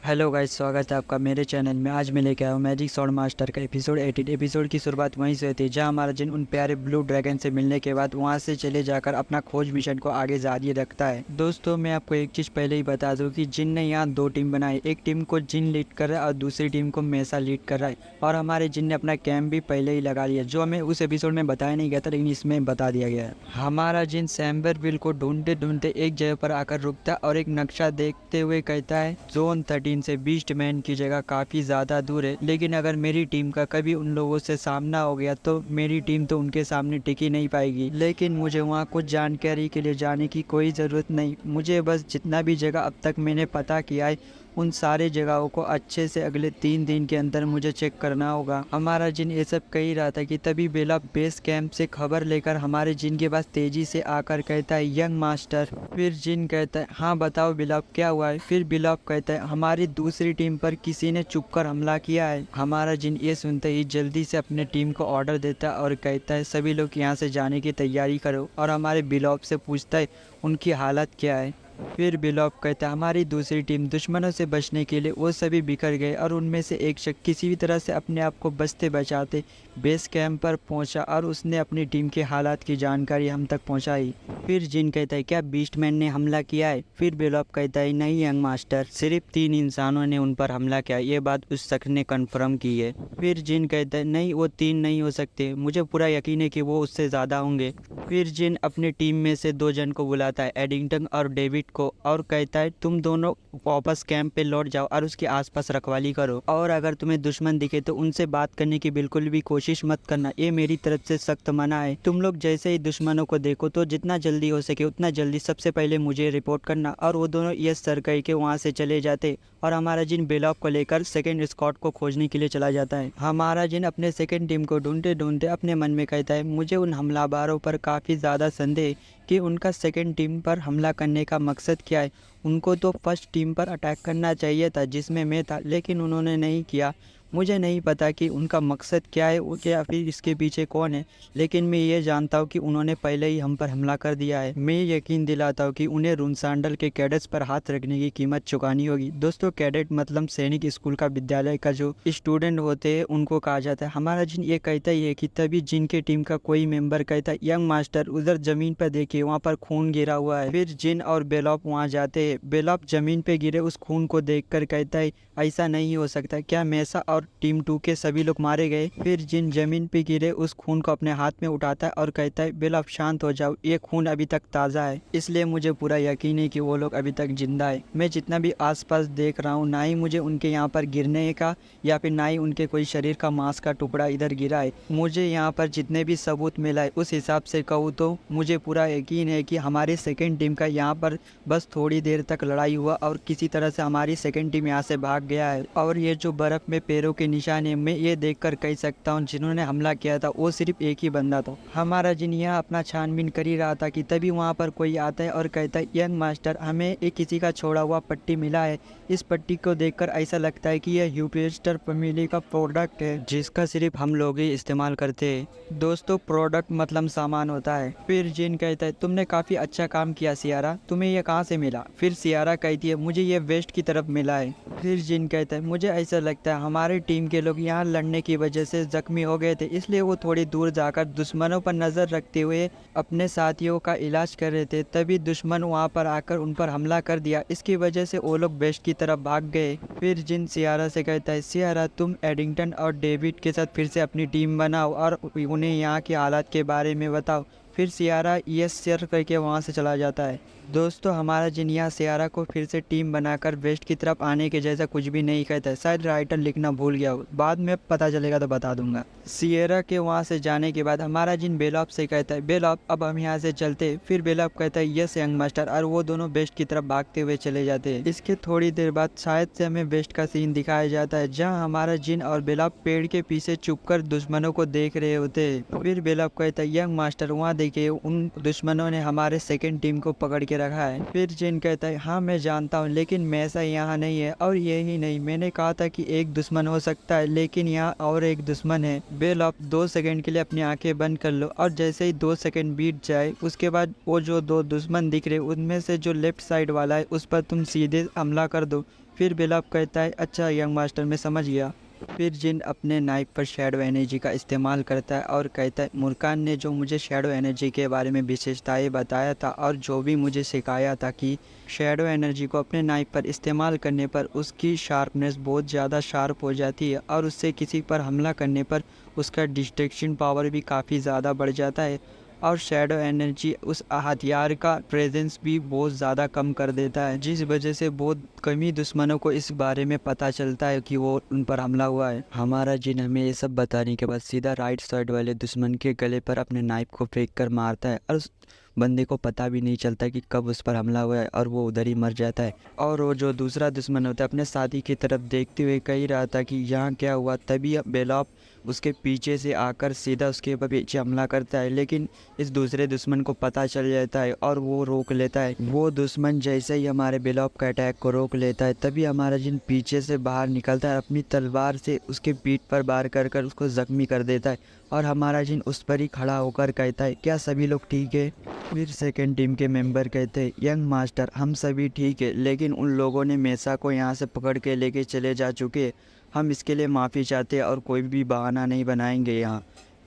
Hello guys, स्वागत है आपका मेरे चैनल में। आज मैं लेके आया हूँ मैजिक स्वॉर्ड मास्टर का एपिसोड 18। एपिसोड की शुरुआत वहीं से होती है जहाँ हमारा जिन उन प्यारे ब्लू ड्रैगन से मिलने के बाद वहाँ से चले जाकर अपना खोज मिशन को आगे जारी रखता है। दोस्तों, मैं आपको एक चीज़ पहले ही बता दूँ कि जिन ने यहाँ दो टीम बनाई, एक टीम को जिन लीड कर रहा है और दूसरी टीम को मैसा लीड कर रहा है। और हमारे जिन ने अपना कैंप भी पहले ही लगा लिया, जो हमें उस एपिसोड में बताया नहीं गया था लेकिन इसमें बता दिया गया है। हमारा जिन सैम्बरविल को ढूंढते ढूंढते एक जगह पर आकर रुकता और एक नक्शा देखते हुए कहता है जोन 13 से बीस्ट मैन की जगह काफ़ी ज़्यादा दूर है, लेकिन अगर मेरी टीम का कभी उन लोगों से सामना हो गया तो मेरी टीम तो उनके सामने टिकी नहीं पाएगी। लेकिन मुझे वहाँ कुछ जानकारी के लिए जाने की कोई ज़रूरत नहीं, मुझे बस जितना भी जगह अब तक मैंने पता किया है उन सारे जगहों को अच्छे से अगले 3 दिन के अंदर मुझे चेक करना होगा। हमारा जिन ये सब कह ही रहा था कि तभी बेला बेस कैंप से खबर लेकर हमारे जिन के पास तेजी से आकर कहता है यंग मास्टर। फिर जिन कहता है हाँ बताओ बिलाप क्या हुआ है। फिर बिलाप कहता है हमारी दूसरी टीम पर किसी ने छुपकर हमला किया है। हमारा जिन ये सुनते ही जल्दी से अपने टीम को ऑर्डर देता है और कहता है सभी लोग यहाँ से जाने की तैयारी करो, और हमारे बिलाप से पूछता है उनकी हालत क्या है। फिर बिलॉप कहता है हमारी दूसरी टीम दुश्मनों से बचने के लिए वो सभी बिखर गए और उनमें से एक शख्स किसी भी तरह से अपने आप को बचते बचाते बेस कैंप पर पहुंचा और उसने अपनी टीम के हालात की जानकारी हम तक पहुंचाई। फिर जिन कहता है क्या बीस्टमैन ने हमला किया है। फिर बिलॉप कहता है नहीं यंग मास्टर, सिर्फ 3 इंसानों ने उन पर हमला किया, ये बात उस शख्स ने कन्फर्म की है। फिर जिन कहता है नहीं वो 3 नहीं हो सकते, मुझे पूरा यकीन है कि वो उससे ज़्यादा होंगे। फिर जिन अपनी टीम में से 2 जन को बुलाता है, एडिंगटन और डेविड को, और कहता है तुम दोनों वापस कैंप पे लौट जाओ और उसके आसपास रखवाली करो, और अगर तुम्हें दुश्मन दिखे तो उनसे बात करने की बिल्कुल भी कोशिश मत करना, ये मेरी तरफ से सख्त मना है। तुम लोग जैसे ही दुश्मनों को देखो तो जितना जल्दी हो सके उतना जल्दी सबसे पहले मुझे रिपोर्ट करना। और वो दोनों यस सर कह के वहाँ से चले जाते और हमारा जिन बेलॉक को लेकर सेकेंड स्क्वाड को खोजने के लिए चला जाता है। हमारा जिन अपने सेकेंड टीम को ढूंढते ढूंढते अपने मन में कहता है मुझे उन हमलावरों पर काफ़ी ज़्यादा संदेह कि उनका सेकेंड टीम पर हमला करने का मकसद क्या है। उनको तो फर्स्ट टीम पर अटैक करना चाहिए था जिसमें मैं था, लेकिन उन्होंने नहीं किया। मुझे नहीं पता कि उनका मकसद क्या है या फिर इसके पीछे कौन है, लेकिन मैं ये जानता हूँ कि उन्होंने पहले ही हम पर हमला कर दिया है। मैं यकीन दिलाता हूँ कि उन्हें रूनसांडल के कैडेट्स पर हाथ रखने की कीमत चुकानी होगी। दोस्तों, कैडेट मतलब सैनिक स्कूल का विद्यालय का जो स्टूडेंट होते हैं उनको कहा जाता है। हमारा जिन ये कहता ही है कि तभी जिन के टीम का कोई मेंबर कहता है यंग मास्टर उधर जमीन पर देखिए, वहाँ पर खून गिरा हुआ है। फिर जिन और बेलॉप वहाँ जाते हैं। बेलॉप जमीन पे गिरे उस खून को देखकर कहता है ऐसा नहीं हो सकता, क्या मैसा और टीम 2 के सभी लोग मारे गए। फिर जिन जमीन पे गिरे उस खून को अपने हाथ में उठाता है और कहता है बेलॉप शांत हो जाओ, ये खून अभी तक ताज़ा है, इसलिए मुझे पूरा यकीन है कि वो लोग अभी तक जिंदा है। मैं जितना भी आसपास देख रहा हूँ ना ही मुझे उनके यहाँ पर गिरने का या फिर ना ही उनके कोई शरीर का मांस का टुकड़ा इधर गिरा है। मुझे यहाँ पर जितने भी सबूत मिला है उस हिसाब से कहूँ तो मुझे पूरा यकीन है कि हमारी सेकेंड टीम का यहाँ पर बस थोड़ी देर तक लड़ाई हुआ और किसी तरह से हमारी सेकेंड टीम यहाँ से भाग गया है। और ये जो बर्फ में पैरों के निशान है, मैं ये देखकर कह सकता हूँ जिन्होंने हमला किया था वो सिर्फ एक ही बंदा था। हमारा जिन यहाँ अपना छानबीन कर ही रहा था कि तभी वहाँ पर कोई आता है और कहता है यंग मास्टर हमें एक किसी का छोड़ा हुआ पट्टी मिला है। इस पट्टी को देखकर ऐसा लगता है कि यह यूपिस्टर फैमिली का प्रोडक्ट है जिसका सिर्फ हम लोग ही इस्तेमाल करते हैं। दोस्तों, प्रोडक्ट मतलब सामान होता है। फिर जिन कहता है तुमने काफ़ी अच्छा काम किया सियारा, तुम्हें यह कहाँ से मिला। फिर सियारा कहती है मुझे ये वेस्ट की तरफ मिला है। फिर जिन कहता है मुझे ऐसा लगता है हमारी टीम के लोग यहाँ लड़ने की वजह से जख्मी हो गए थे, इसलिए वो थोड़ी दूर जाकर दुश्मनों पर नज़र रखते हुए अपने साथियों का इलाज कर रहे थे। तभी दुश्मन वहाँ पर आकर उन पर हमला कर दिया, इसकी वजह से वो लोग वेस्ट की तरफ भाग गए। फिर जिन सियारा से कहता है सियारा तुम एडिंगटन और डेविड के साथ फिर से अपनी टीम बनाओ और उन्हें यहाँ के हालात के बारे में बताओ। फिर सियारा यस सर करके वहाँ से चला जाता है। दोस्तों, हमारा जिनिया सियारा को फिर से टीम बनाकर वेस्ट की तरफ आने के जैसा कुछ भी नहीं कहता है, शायद राइटर लिखना भूल गया हो, बाद में पता चलेगा तो बता दूंगा। सियरा के वहाँ से जाने के बाद हमारा जिन बेलॉप से कहता है बेलॉप अब हम यहाँ से चलते। फिर बेलॉप कहता है यस यंग मास्टर, और वो दोनों वेस्ट की तरफ भागते हुए चले जाते हैं। इसके थोड़ी देर बाद शायद से हमें वेस्ट का सीन दिखाया जाता है जहाँ हमारा जिन और बेलॉप पेड़ के पीछे छुपकर दुश्मनों को देख रहे होते हैं। फिर बेलॉप कहता है यंग मास्टर वहाँ देखिए, उन दुश्मनों ने हमारे सेकेंड टीम को पकड़ के रखा है। फिर जिन कहता है हाँ मैं जानता हूँ, लेकिन मैसा यहाँ नहीं है, और यही नहीं मैंने कहा था कि एक दुश्मन हो सकता है, लेकिन यहाँ और एक दुश्मन है। बेलॉप 2 सेकंड के लिए अपनी आंखें बंद कर लो, और जैसे ही 2 सेकंड बीत जाए उसके बाद वो जो 2 दुश्मन दिख रहे उनमें से जो लेफ्ट साइड वाला है उस पर तुम सीधे हमला कर दो। फिर बेलाप कहता है अच्छा यंग मास्टर मैं समझ गया। फिर जिन अपने नाइफ पर शैडो एनर्जी का इस्तेमाल करता है और कहता है मुर्कान ने जो मुझे शैडो एनर्जी के बारे में विशेषताएं बताया था और जो भी मुझे सिखाया था कि शैडो एनर्जी को अपने नाइफ पर इस्तेमाल करने पर उसकी शार्पनेस बहुत ज़्यादा शार्प हो जाती है और उससे किसी पर हमला करने पर उसका डिस्ट्रैक्शन पावर भी काफ़ी ज़्यादा बढ़ जाता है और शैडो एनर्जी उस हथियार का प्रेजेंस भी बहुत ज़्यादा कम कर देता है, जिस वजह से बहुत कम ही दुश्मनों को इस बारे में पता चलता है कि वो उन पर हमला हुआ है। हमारा जिन हमें ये सब बताने के बाद सीधा राइट साइड वाले दुश्मन के गले पर अपने नाइफ को फेंक कर मारता है और उस बंदे को पता भी नहीं चलता कि कब उस पर हमला हुआ है और वो उधर ही मर जाता है। और वो जो दूसरा दुश्मन होता है अपने साथी की तरफ देखते हुए कह रहा था कि यहाँ क्या हुआ, तभी बेलॉप उसके पीछे से आकर सीधा उसके पीछे हमला करता है, लेकिन इस दूसरे दुश्मन को पता चल जाता है और वो रोक लेता है। वो दुश्मन जैसे ही हमारे बेलॉप का अटैक को रोक लेता है तभी हमारा जिन पीछे से बाहर निकलता है, अपनी तलवार से उसके पीठ पर वार कर कर उसको जख्मी कर देता है और हमारा जिन उस पर ही खड़ा होकर कहता है क्या सभी लोग ठीक है। फिर सेकेंड टीम के मेंबर कहते हैं यंग मास्टर हम सभी ठीक है, लेकिन उन लोगों ने मेसा को यहाँ से पकड़ के लेके चले जा चुके हैं, हम इसके लिए माफ़ी चाहते हैं और कोई भी बहाना नहीं बनाएंगे यहाँ।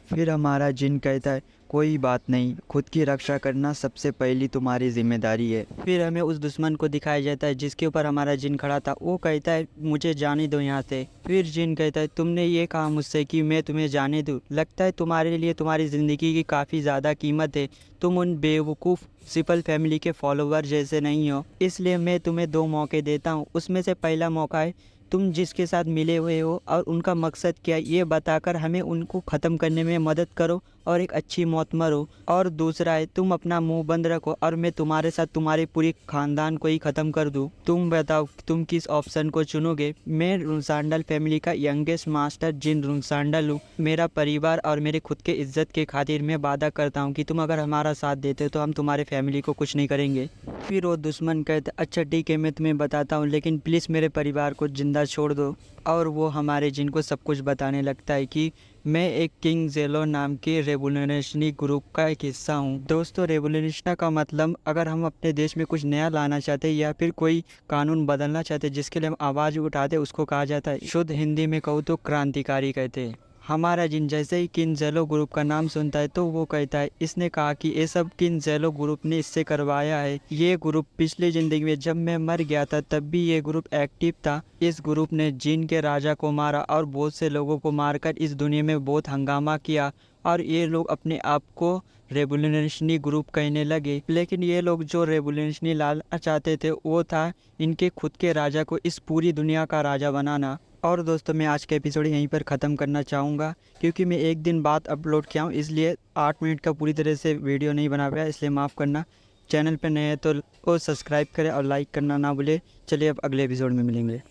फिर हमारा जिन कहता है कोई बात नहीं, खुद की रक्षा करना सबसे पहली तुम्हारी जिम्मेदारी है। फिर हमें उस दुश्मन को दिखाया जाता है जिसके ऊपर हमारा जिन खड़ा था, वो कहता है मुझे जाने दो यहाँ से। फिर जिन कहता है तुमने ये कहा मुझसे कि मैं तुम्हें जाने दूँ, लगता है तुम्हारे लिए तुम्हारी ज़िंदगी की काफ़ी ज़्यादा कीमत है, तुम उन बेवकूफ़ सिपल फैमिली के फॉलोवर जैसे नहीं हो, इसलिए मैं तुम्हें 2 मौके देता हूँ। उसमें से पहला मौका है तुम जिसके साथ मिले हुए हो और उनका मकसद क्या है ये बताकर हमें उनको ख़त्म करने में मदद करो और एक अच्छी मौत मरो, और दूसरा है तुम अपना मुंह बंद रखो और मैं तुम्हारे साथ तुम्हारे पूरे ख़ानदान को ही ख़त्म कर दूं। तुम बताओ तुम किस ऑप्शन को चुनोगे। मैं रुनसांडल फैमिली का यंगेस्ट मास्टर जिन रुनसांडल हूँ, मेरा परिवार और मेरे खुद के इज्जत के खातिर मैं वादा करता हूँ कि तुम अगर हमारा साथ देते हो तो हम तुम्हारे फैमिली को कुछ नहीं करेंगे। फिर वो दुश्मन कहते अच्छा ठीक है मैं तुम्हें बताता हूँ, लेकिन प्लीज़ मेरे परिवार को जिंदा छोड़ दो। और वो हमारे जिनको सब कुछ बताने लगता है कि मैं एक किंग जेलो नाम के रेवोल्यूशनरी ग्रुप का एक हिस्सा हूँ। दोस्तों रेवोल्यूशन का मतलब अगर हम अपने देश में कुछ नया लाना चाहते हैं या फिर कोई कानून बदलना चाहते हैं जिसके लिए हम आवाज़ उठाते उसको कहा जाता है, शुद्ध हिंदी में कहूँ तो क्रांतिकारी कहते हैं। हमारा जिन जैसे ही किंजेलो ग्रुप का नाम सुनता है तो वो कहता है इसने कहा कि ये सब किंजेलो ग्रुप ने इससे करवाया है। ये ग्रुप पिछली ज़िंदगी में जब मैं मर गया था तब भी ये ग्रुप एक्टिव था। इस ग्रुप ने जिन के राजा को मारा और बहुत से लोगों को मारकर इस दुनिया में बहुत हंगामा किया और ये लोग अपने आप को रेवोल्यूशनरी ग्रुप कहने लगे, लेकिन ये लोग जो रेवोल्यूशनरी लाना चाहते थे वो था इनके खुद के राजा को इस पूरी दुनिया का राजा बनाना। और दोस्तों मैं आज का एपिसोड यहीं पर ख़त्म करना चाहूँगा क्योंकि मैं एक दिन बाद अपलोड किया हूँ, इसलिए 8 मिनट का पूरी तरह से वीडियो नहीं बना पाया, इसलिए माफ़ करना। चैनल पर नए हैं तो सब्सक्राइब करें और लाइक करना ना भूलें। चलिए अब अगले एपिसोड में मिलेंगे।